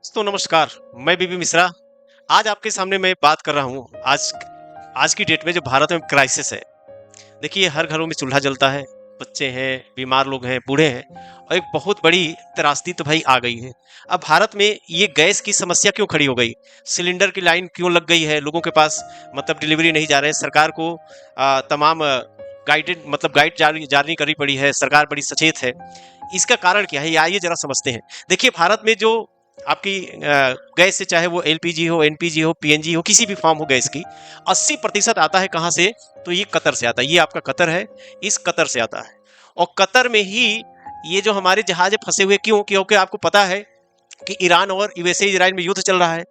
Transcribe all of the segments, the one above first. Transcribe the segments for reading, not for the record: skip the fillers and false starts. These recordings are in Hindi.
दोस्तों नमस्कार। मैं बीबी मिश्रा। आज आपके सामने मैं बात कर रहा हूँ आज आज की डेट में जो भारत में क्राइसिस है। देखिए हर घरों में चूल्हा जलता है, बच्चे हैं, बीमार लोग हैं, बूढ़े हैं और एक बहुत बड़ी त्रासदी तो भाई आ गई है। अब भारत में ये गैस की समस्या क्यों खड़ी हो गई? सिलेंडर की लाइन क्यों लग गई है? लोगों के पास मतलब डिलीवरी नहीं जा रहे हैं। सरकार को तमाम गाइड जारी जारी करनी पड़ी है। सरकार बड़ी सचेत है। इसका कारण क्या है? ये आइए जरा समझते हैं। देखिए भारत में जो आपकी गैस से, चाहे वो एलपीजी हो, एनपीजी हो, पीएनजी हो, किसी भी फॉर्म हो गैस की, 80% आता है कहाँ से? तो ये कतर से आता है। ये आपका कतर है, इस कतर से आता है। और कतर में ही ये जो हमारे जहाज फंसे हुए क्यों? क्योंकि आपको पता है कि ईरान और यूएसए इजराइल में युद्ध चल रहा है।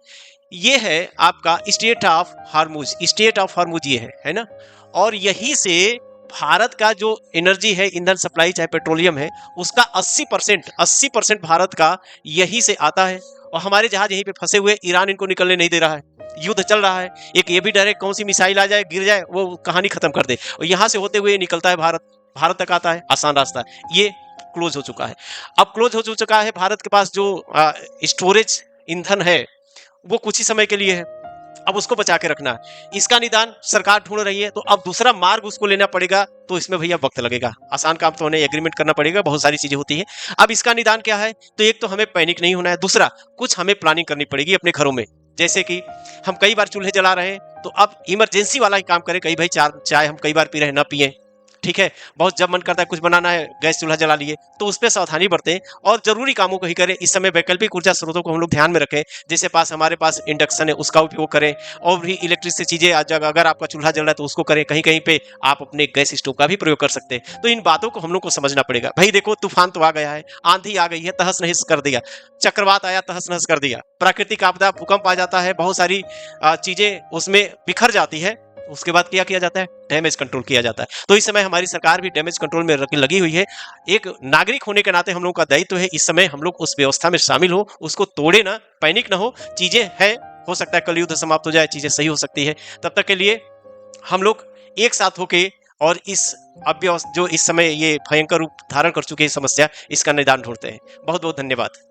ये है आपका स्टेट ऑफ हार्मुज ये है ना? और यहीं से भारत का जो एनर्जी है, ईंधन सप्लाई चाहे पेट्रोलियम है, उसका 80% भारत का यहीं से आता है। और हमारे जहाज यहीं पे फंसे हुए, ईरान इनको निकलने नहीं दे रहा है। युद्ध चल रहा है। एक ये भी डर है कौन सी मिसाइल आ जाए, गिर जाए, वो कहानी खत्म कर दे। और यहाँ से होते हुए निकलता है भारत तक आता है, आसान रास्ता है। ये क्लोज हो चुका है। अब क्लोज हो चुका है। भारत के पास जो स्टोरेज ईंधन है वो कुछ ही समय के लिए है। अब उसको बचा के रखना है। इसका निदान सरकार ढूंढ रही है। तो अब दूसरा मार्ग उसको लेना पड़ेगा। तो इसमें भैया वक्त लगेगा। आसान काम तो नहीं, एग्रीमेंट करना पड़ेगा, बहुत सारी चीजें होती हैं। अब इसका निदान क्या है? तो एक तो हमें पैनिक नहीं होना है। दूसरा, कुछ हमें प्लानिंग करनी पड़ेगी अपने घरों में। जैसे कि हम कई बार चूल्हे जला रहे हैं, तो अब इमरजेंसी वाला ही काम करें। कई भाई चाय हम कई बार पी रहे हैं, ना पिए। ठीक है, बहुत जब मन करता है कुछ बनाना है, गैस चूल्हा जला लिए, तो उस पर सावधानी बरतें और जरूरी कामों को ही करें। इस समय वैकल्पिक ऊर्जा स्रोतों को हम लोग ध्यान में रखें। जैसे हमारे पास इंडक्शन है, उसका उपयोग करें। और भी इलेक्ट्रिक से चीजें अगर आपका चूल्हा जल रहा है तो उसको करें। कहीं कहीं पे आप अपने गैस स्टोव का भी प्रयोग कर सकते हैं। तो इन बातों को हम लोग को समझना पड़ेगा। भाई देखो, तूफान तो आ गया है, आंधी आ गई है, तहस नहस कर दिया। चक्रवात आया, तहस नहस कर दिया। प्राकृतिक आपदा, भूकंप आ जाता है, बहुत सारी चीजें उसमें बिखर जाती है। उसके बाद क्या किया जाता है? डैमेज कंट्रोल किया जाता है। तो इस समय हमारी सरकार भी डैमेज कंट्रोल में लगी हुई है। एक नागरिक होने के नाते हम लोगों का दायित्व है इस समय हम लोग उस व्यवस्था में शामिल हो, उसको तोड़े ना, पैनिक ना हो। चीजें हैं, हो सकता है कल युद्ध समाप्त हो जाए, चीजें सही हो सकती है। तब तक के लिए हम लोग एक साथ होके और इस अव्यवस्था, जो इस समय ये भयंकर रूप धारण कर चुकी है समस्या, इसका निदान ढूंढते हैं। बहुत बहुत धन्यवाद।